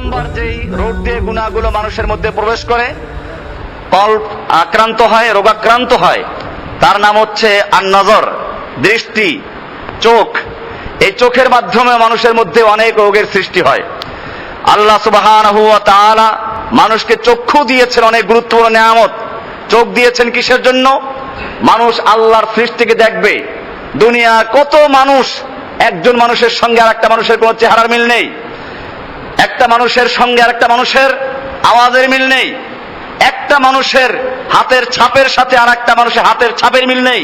Number যেই রোগ দিয়ে গুনাহগুলো মানুষের মধ্যে প্রবেশ করে, কল্প আক্রান্ত হয়, রোগাক্রান্ত হয়, তার নাম হচ্ছে আন-নজর, দৃষ্টি, চোখ। এই চোখের মাধ্যমে মানুষের মধ্যে অনেক রোগের সৃষ্টি হয়। আল্লাহ সুবহানাহু ওয়া তাআলা মানুষকে চক্ষু দিয়েছেন, অনেক গুরুত্বপূর্ণ নিয়ামত। চোখ দিয়েছেন কিসের জন্য? মানুষ আল্লাহর সৃষ্টিকে দেখবে। দুনিয়া কত মানুষ, একজন মানুষের সঙ্গে আর একটা মানুষের কোনো চেহারার মিল নেই, একটা মানুষের সঙ্গে আর একটা মানুষের আওয়াজের মিল নেই, একটা মানুষের হাতের ছাপের সাথে আর একটা মানুষের হাতের ছাপের মিল নেই,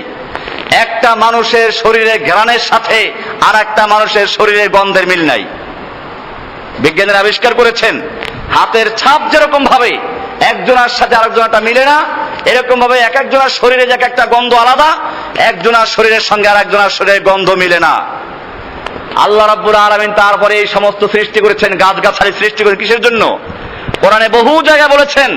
একটা মানুষের শরীরে ঘ্রাণের সাথে আর একটা মানুষের শরীরের গন্ধের মিল নাই। বিজ্ঞানীরা আবিষ্কার করেছেন, হাতের ছাপ যেরকম ভাবে একজনের সাথে আরেকজনটা মিলে না, এরকম ভাবে এক একজনের শরীরে যে একটা গন্ধ আলাদা, একজনের শরীরের সঙ্গে আর একজনের শরীরের গন্ধ মিলে না। আল্লাহ রাব্বুল আলামিন তারপরে এই সমস্ত সৃষ্টি করেছেন, গাছগাছালি সৃষ্টি করেছেন কিসের জন্য? কোরআনে বহু জায়গায় বলেছেন,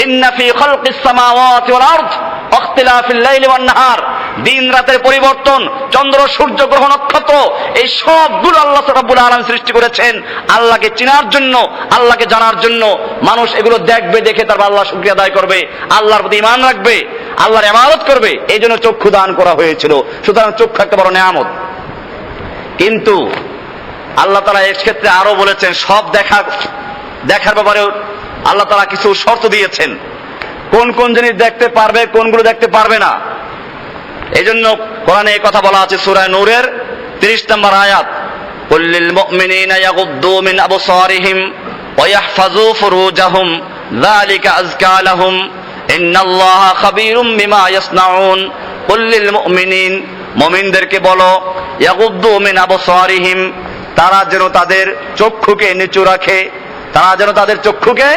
ইন্না ফি খালকিস সামাওয়াতি ওয়াল আরদ ইখতিলাফিল লাইলি ওয়ান নাহার, দিন রাতের পরিবর্তন, চন্দ্র সূর্য গ্রহ নক্ষত্র, এই সবগুলো আল্লাহ রাব্বুল আলামিন সৃষ্টি করেছেন আল্লাহকে চেনার জন্য, আল্লাহকে জানার জন্য। মানুষ এগুলো দেখবে, দেখে তারপর আল্লাহ শুকরিয়া আদায় করবে, আল্লাহর প্রতি ঈমান রাখবে, আল্লাহর ইবাদত করবে। এই জন্য চক্ষু দান করা হয়েছিল। সুতরাং চক্ষু একটা বড় নিয়ামত। কিন্তু আল্লাহ তাআলা এর ক্ষেত্রে আরো বলেছেন, সব দেখার ব্যাপারে আল্লাহ তাআলা কিছু শর্ত দিয়েছেন, কোন কোন জিনিস দেখতে পারবে, কোনগুলো দেখতে পারবে না। এই জন্য কোরআনে এই কথা বলা আছে সূরা নূরের 30 নম্বর আয়াত, কুল্লিল মুমিনিনা ইয়াগুদ্দু মিন আবসারিহিম ওয়া ইয়াহফাযু ফুরুজাহুম যালিকা আযকা লাহুম ইন্নাল্লাহা খাবীরুম বিমা ইয়াসনাউন। কুল্লিল মুমিনিন, মুমিনদেরকে বলো, ইয়াগুদ্দু মিন আবসারিহিম, তারা যেন তাদের চক্ষুকে নিচু রাখে, তারা যেন তাদের চক্ষুকে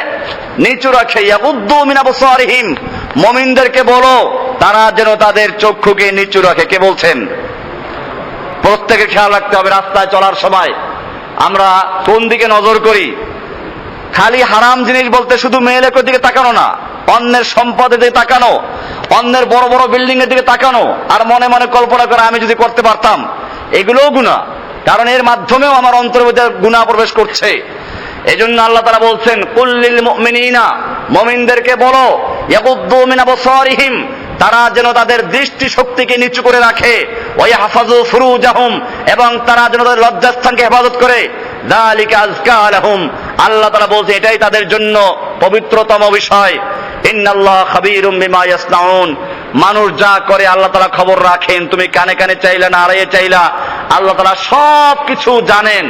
নিচু রাখে। ইয়াগুদ্দু মিন আবসারিহিম, মুমিনদেরকে বলো তারা যেন তাদের চক্ষুকে নিচু রাখে। কে বলছেন? প্রত্যেকে খেয়াল রাখতে হবে। রাস্তায় চলার সময় আমরা কোন দিকে নজর করি? খালি হারাম জিনিস বলতে শুধু মেয়ে লোকের দিকে তাকানো না, অন্যের সম্পদের দিকে তাকানো, অন্যের বড় বড় বিল্ডিং এর দিকে তাকানো, আর মনে মনে কল্পনা করে আমি যদি করতে পারতাম। এগুলোও গুনাহ, কারণ এর মাধ্যমেও আমার অন্তরের মধ্যে গুনাহ প্রবেশ করছে। এজন্য আল্লাহ তাআলা বলছেন, কুল্লিল মুমিনিনা, মুমিনদেরকে বলো, ইয়াগুদ্দু মিন আবসারিহিম, তারা যেন তাদের দৃষ্টি শক্তিকে নিচু করে রাখে, ওয়া ইয়াহফাযু ফুরুজাহুম, এবং তারা যেন তাদের লজ্জাস্থানকে হেফাজত করে, যালিকা আযকা লাহুম, আল্লাহ তাআলা বলছে এটাই তাদের জন্য পবিত্রতম বিষয়। ইন্নাল্লাহা খাবীরুম বিমা ইয়াসনাউন, মানুষ যা করে আল্লাহ তাআলা খবর রাখেন। তুমি কানে কানে চাইলা না আড়াইয়ে চাইলা, আল্লাহ তাআলা সব কিছু জানেন।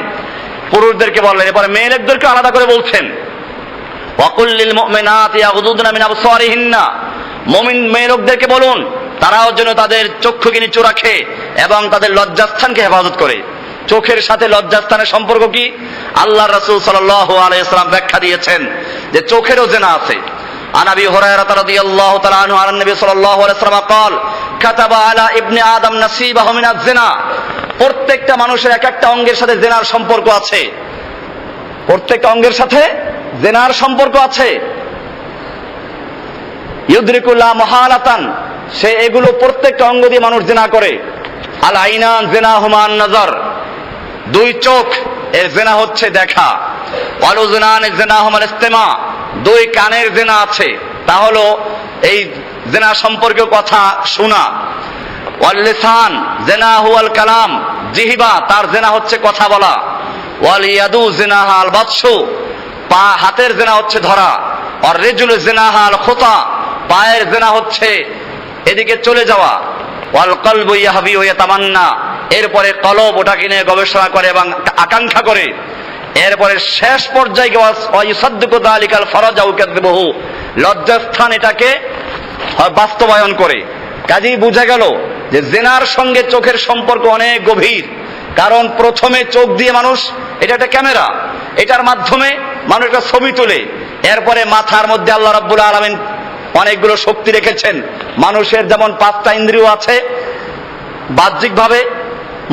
পুরুষদেরকে বললেন, এরপরে মেয়েদেরকে আলাদা করে বলছেন, ওয়া কুল্লিল মুমিনাতি ইয়াগুদুদনা মিন আবসারিহিন্না, মুমিন মেয়ে লোকদেরকে বলুন তারাও যেন তাদের চক্ষুকে নিচু রাখে এবং তাদের লজ্জাস্থানকে হেফাজত করে। চোখের সাথে লজ্জাস্থানের সম্পর্ক কি? আল্লাহর রাসূল সাল্লাল্লাহু আলাইহি ওয়াসাল্লাম ব্যাখ্যা দিয়েছেন যে চোখেরও জিনা আছে। আন আবি হুরায়রা রাদিয়াল্লাহু তাআলা আনহু আন নবী সাল্লাল্লাহু আলাইহি ওয়াসাল্লাম قال كتب على ابن আদম نصيبه من الزنا, প্রত্যেকটা মানুষের এক একটা অঙ্গের সাথে জিনার সম্পর্ক আছে, প্রত্যেকটা অঙ্গের সাথে জিনার সম্পর্ক আছে। ইউদরিকুল্লাহ মহালাতান, সে এগুলো প্রত্যেকটা অঙ্গ দিয়ে মানুষ জিনা করে। আল আইনান জিনাহুমা আন-নজর, দুই চোখ এর জিনা হচ্ছে দেখা। ওয়াল উযনান জিনাহুমা আল-ইসতিমা, দুই কানের জিনা আছে, তা হলো এই জিনা সম্পর্কে কথা শোনা। ওয়াল লিসান জিনাহু আল কালাম, জিহবা তার জিনা হচ্ছে কথা বলা। ওয়াল ইয়াদু জিনাহা আল বাতশু, পা হাতের জিনা হচ্ছে ধরা। আর রিজলু জিনাহা আল খুতা, পায়ের জিনা হচ্ছে এদিকে চলে যাওয়া। ওয়াল কলবু ইয়াহবি ওয়া ইয়াতামান্না, এরপরে কলব ওটাকে নিয়ে গবেষণা করে এবং আকাঙ্ক্ষা করে। এরপরে শেষ পর্যায়ে ওয়া ইউসাদ্দিকু যালিকাল ফারাজা ওয়া ইয়াকাযিবুহু, লজ্জাস্থান এটাকে বাস্তবায়ন করে। কাজেই বোঝা গেল যে জিনার সঙ্গে চোখের সম্পর্ক অনেক গভীর। কারণ প্রথমে চোখ দিয়ে মানুষ, এটা একটা ক্যামেরা, এটার মাধ্যমে মানুষ একটা ছবি তোলে। এরপরে মাথার মধ্যে আল্লাহ রাব্বুল আলামিন অনেকগুলো শক্তি রেখেছেন। মানুষের যেমন 5টা ইন্দ্রিয় আছে, বাহ্যিকভাবে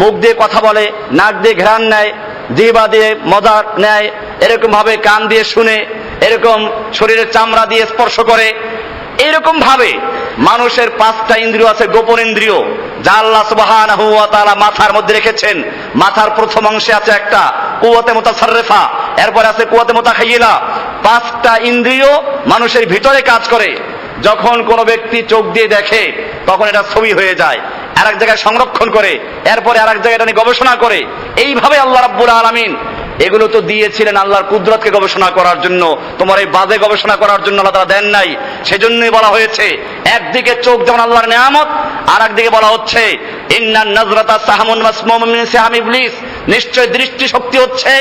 মুখ দিয়ে কথা বলে, নাক দিয়ে ঘ্রাণ নেয়, জিহ্বা দিয়ে মজা নেয়, এরকম ভাবে কান দিয়ে শুনে, এরকম শরীরের চামড়া দিয়ে স্পর্শ করে। এরকম ভাবে মানুষের 5টা ইন্দ্রিয় আছে, গোপন ইন্দ্রিয়, যা আল্লাহ সুবহানাহু ওয়া তাআলা মাথার মধ্যে রেখেছেন। মাথার প্রথম অংশে আছে একটা কুওয়াতে মুতাসাররিফা, এরপর আছে কুওয়াতে মুতাখাইয়িলা, 5টা ইন্দ্রিয় মানুষের ভিতরে কাজ করে। যখন কোনো ব্যক্তি চোখ দিয়ে দেখে তখন এটা ছবি হয়ে যায়, আর এক জায়গায় সংরক্ষণ করে, এরপরে আর এক জায়গায় এটা নিয়ে গবেষণা করে। এইভাবে আল্লাহ রাব্বুল আলামিন এগুলো তো দিয়েছিলেন আল্লাহর কুদরতকে গবেষণা করার জন্য, তোমার এই বাজে গবেষণা করার জন্য আল্লাহ তাআলা দেন নাই। সেজন্যই বলা হয়েছে একদিকে চোখ যেমন আল্লাহর নেয়ামত, আর একদিকে বলা হচ্ছে ইন্নান নাজরাতা সাহামুন মাসমুমুন মিন সিহাম ইবলিস, নিশ্চয় দৃষ্টি শক্তি হচ্ছে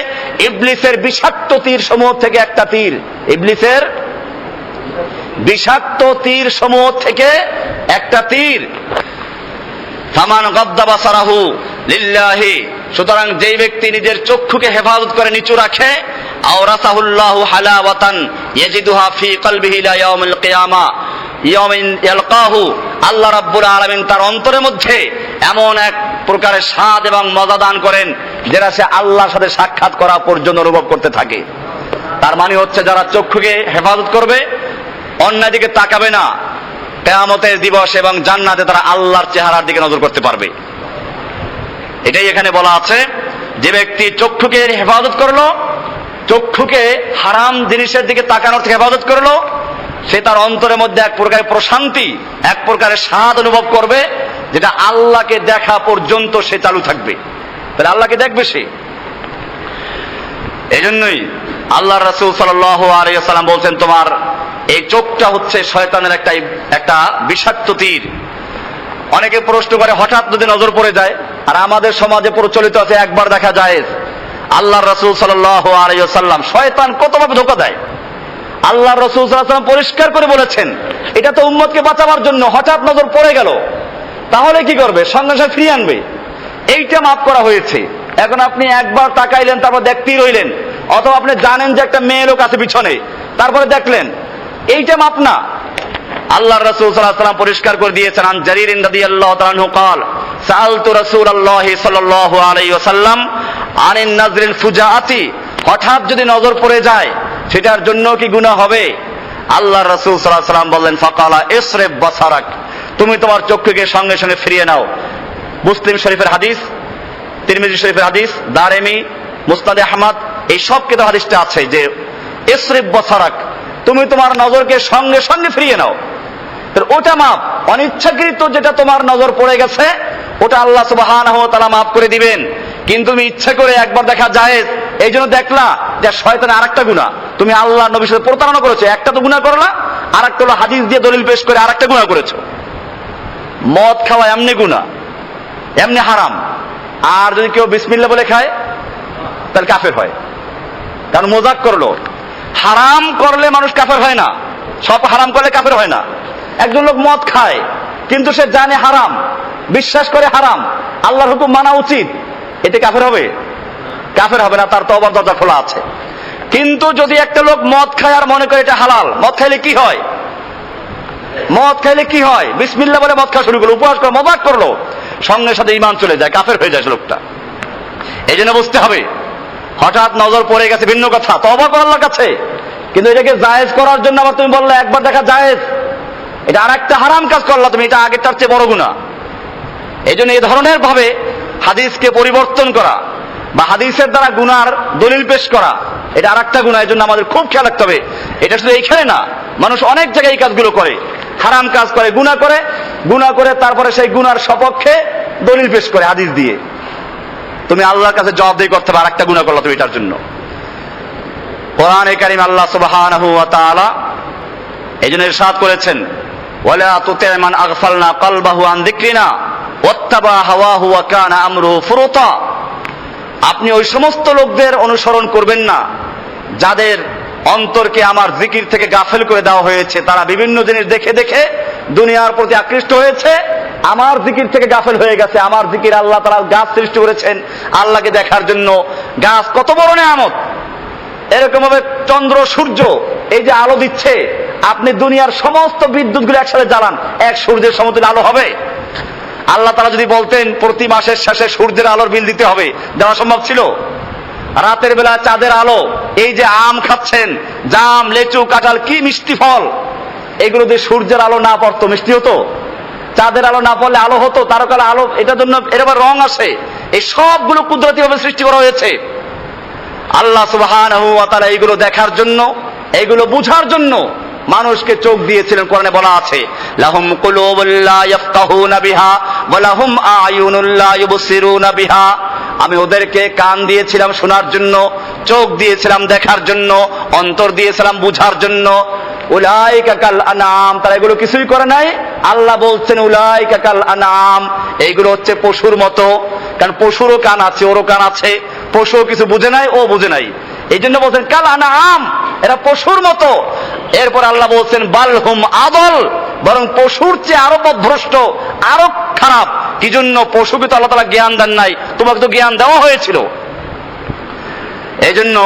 ইবলিসের বিষাক্ত তীর সমূহ থেকে একটা তীর। ইবলিসের বিষাক্ত তীর সমূহ থেকে একটা তীর। ফামান গাদ্দা বাসারাহু লিল্লাহি, সুতরাং যেই ব্যক্তি নিজের চক্ষুকে হেফাজত করে নিচু রাখে, আওরাসাহুল্লাহু হালাওয়াতান ইয়াজিদুহা ফি কলবিহি ইলা ইয়াউমিল কিয়ামা ইয়াউমিন ইয়ালকাহু, আল্লাহ রাব্বুল আলামিন তার অন্তরের মধ্যে এমন এক প্রকারের স্বাদ এবং মজা দান করেন যেটা সে আল্লাহর সাথে সাক্ষাৎ করা পর্যন্ত অনুভব করতে থাকে। তার মানে হচ্ছে যারা চক্ষুকে হেফাজত করবে, অন্যদিকে তাকাবে না, কিয়ামতের দিবস এবং জান্নাতে তারা আল্লাহর চেহারার দিকে নজর করতে পারবে। এটাই এখানে বলা আছে, যে ব্যক্তি চক্ষুকে হেফাজত করলো, চক্ষুকে হারাম জিনিসের দিকে তাকানোর থেকে হেফাজত করলো, সে তার অন্তরের মধ্যে এক প্রকারের প্রশান্তি, এক প্রকারের স্বাদ অনুভব করবে, যেটা আল্লাহকে দেখা পর্যন্ত সে চালু থাকবে। তাহলে আল্লাহকে দেখবে সে। এই জন্যই আল্লাহ রাসূল সাল্লাল্লাহু আলাইহি ওয়াসাল্লাম বলছেন, তোমার এই চোখটা হচ্ছে শয়তানের একটা বিষাক্ত তীর। অনেকে প্রশ্ন করে হঠাৎ যদি নজর পড়ে যায়, আর আমাদের সমাজে প্রচলিত আছে একবার দেখা যায়। আল্লাহর রাসূল সাল্লাল্লাহু আলাইহি ওয়াসাল্লাম, শয়তান কতভাবে ধোঁকা দেয়। আল্লাহর রাসূল সাল্লাল্লাহু আলাইহি ওয়াসাল্লাম পরিষ্কার করে বলেছেন, এটা তো উম্মতকে বাঁচাবার জন্য। হঠাৎ নজর পড়ে গেল, তাহলে কি করবে? সঙ্গে সঙ্গে ফিরিয়ে আনবে। এইটা মাফ করা হয়েছে। এখন আপনি একবার তাকাইলেন, তারপর দেখতেই রইলেন, অথবা আপনি জানেন যে একটা মেয়ে লোক আছে পিছনে, তারপরে দেখলেন, এইটা মাপ না। আল্লাহর রাসূল সাল্লাল্লাহু আলাইহি ওয়াসাল্লাম পরিষ্কার করে দিয়েছেন, আন জারীর রাদিয়াল্লাহু তাআলা আনহু قال سألت رسول الله صلى الله عليه وسلم عن النظر الفجاءة, হঠাৎ যদি নজর পড়ে যায় সেটার জন্য কি গুনাহ হবে? আল্লাহর রাসূল সাল্লাল্লাহু আলাইহি ওয়াসাল্লাম বললেন, ফাকালা ইসরিফ বাসারাক, তুমি তোমার চক্ষুকে সঙ্গে সঙ্গে ফিরিয়ে নাও। মুসলিম শরীফের হাদিস, তিরমিজি শরীফের হাদিস, দারেমি, মুসনাদে আহমদ, এই সব কিতাব হাদিসটা আছে যে ইসরিফ বাসারাক, তুমি তোমার নজরকে সঙ্গে সঙ্গে ফিরিয়ে নাও। ওটা মাপ। অনিচ্ছাকৃত যেটা তোমার নজর পড়ে গেছে ওটা আল্লাহ সুবহানাহু ওয়া তাআলা মাফ করে দিবেন। কিন্তু তুমি ইচ্ছা করে একবার দেখা জায়েজ, এই জন্য দেখলা যে শয়তানের আরেকটা গুনাহ, তুমি আল্লাহর নবীর সাথে প্রতারণা করেছো, একটা তো গুনাহ করলা, আরেকটা হলো হাদিস দিয়ে দলিল পেশ করে আরেকটা গুনাহ করেছো। মদ খাওয়া এমনি গুনাহ, এমনি হারাম। আর যদি কেউ বিসমিল্লাহ বলে খায় তাহলে কাফের হয়, কারণ মজাক করলো। হারাম করলে মানুষ কাফের হয় না, সব হারাম করলে কাফের হয় না। একজন লোক মদ খায় কিন্তু সে জানে হারাম, বিশ্বাস করে হারাম, আল্লাহর হুকুম মানা উচিত, এতে কাফের হবে? কাফের হবে না, তার তওবার দরজা খোলা আছে। কিন্তু যদি একটা লোক মদ খায় আর মনে করে এটা হালাল, মদ খাইলে কি হয়? মদ খাইলে কি হয়? বিসমিল্লাহ বলে মদ খাওয়া শুরু করলো, উপহাস করে মজাক করলো, সঙ্গে সাথে ঈমান চলে যায়, কাফের হয়ে যায় লোকটা। এই জন্য বুঝতে হবে, হঠাৎ নজর পড়ে গেছে ভিন্ন কথা, তওবা করো আল্লাহর কাছে। কিন্তু এটাকে জায়েজ করার জন্য আবার তুমি বললে একবার দেখা জায়েজ, এটা আর একটা হারাম কাজ করলা তুমি, এটা আগেরটার চেয়ে বড় গুনাহ। এই জন্য এই ধরনের ভাবে হাদিসকে পরিবর্তন করা বা হাদিসের দ্বারা গুনার দলিল পেশ করা, এটা আর একটা গুনাহ। এই জন্য আমাদের খুব খেয়াল রাখতে হবে। এটা শুধু এইখানে না, মানুষ অনেক জায়গায় এই কাজগুলো করে, হারাম কাজ করে, গুনাহ করে তারপরে সেই গুনার সপক্ষে দলিল পেশ করে হাদিস দিয়ে। তুমি আল্লাহর কাছে জবাবদিহি করতে হবে, আর একটা গুনাহ করলা তুমি এটার জন্য। কোরআনে কারীম আল্লাহ সুবহানাহু ওয়া তাআলা এই জন্য ইরশাদ করেছেন, ওয়ালা তুতি' মান আগফালনা কলবাহু আন যিকরিনা ওয়াত্তাবা হাওয়াহু ওয়া কানা আমরুহু ফুরুতা, আপনি ওই সমস্ত লোকদের অনুসরণ করবেন না যাদের অন্তরকে আমার জিকির থেকে গাফেল করে দেওয়া হয়েছে। তারা বিভিন্ন জিনিস দেখে দেখে দুনিয়ার প্রতি আকৃষ্ট হয়েছে, আমার জিকির থেকে গাফেল হয়ে গেছে। আমার জিকির, আল্লাহ তাআলা গাছ সৃষ্টি করেছেন আল্লাহকে দেখার জন্য। গাছ কত বড় নেয়ামত! এরকম ভাবে চন্দ্র, সূর্য, এই যে আলো দিচ্ছে, আপনি দুনিয়ার সমস্ত বিদ্যুৎগুলো একসাথে জ্বালান, এক সূর্যের সমতুল্য আলো হবে? আল্লাহ তাআলা যদি বলতেন প্রতি মাসের শেষে সূর্যের আলোর বিল দিতে হবে, দেওয়া সম্ভব ছিল? রাতের বেলা চাঁদের আলো, এই যে আম খাচ্ছেন, জাম, লেচু, কাঁঠাল, কি মিষ্টি ফল, এগুলো যদি সূর্যের আলো না পড়তো মিষ্টি হতো? চাঁদের আলো না পড়লে আলো হতো? তারকার আলো, এটার জন্য এর আবার রং আসে। এই সবগুলো কুদরতি ভাবে সৃষ্টি করা হয়েছে। আল্লাহ সুবহানাহু ওয়া তাআলা এইগুলো দেখার জন্য, এইগুলো বুঝার জন্য মানুষকে চোখ দিয়েছিলেন। কোরআনে বলা আছে, লাহুম কুলুবুল লা ইয়াফকাহুনা বিহা ওয়া লাহুম আ'য়ুনুল লা ইউবসিরুনা বিহা। আমি ওদেরকে কান দিয়েছিলাম শোনার জন্য, চোখ দিয়েছিলাম দেখার জন্য, অন্তর দিয়েছিলাম বুঝার জন্য। উলাইকা কাল আনআম, তারা এগুলো কিছুই করে নাই। আল্লাহ বলছেন উলাইকা কাল আনআম, এইগুলো হচ্ছে পশুর মতো। কারণ পশুরও কান আছে, ওরও কান আছে, পশুও কিছু বুঝে নাই, ও বুঝে নাই, এই জন্য বলছেন কাল আনআম, এরা পশুর মতো। এরপর আল্লাহ বলছেন বালহুম আদল, বরং পশুর চেয়ে আরো পথভ্রষ্ট, আরো খারাপ। কি জন্য? পশুকে তো আল্লাহ তাআলা জ্ঞান দেন নাই, তোমাকে তো জ্ঞান দেওয়া হয়েছিল। এই জন্য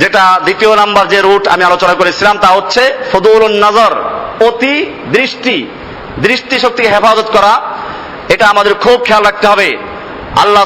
যেটা দ্বিতীয় নাম্বার যে রুট আমি আলোচনা করেছিলাম তা হচ্ছে ফুদুলুন নজর, অতি দৃষ্টি, দৃষ্টি শক্তিকে হেফাজত করা। এটা আমাদের খুব খেয়াল রাখতে হবে। আল্লাহ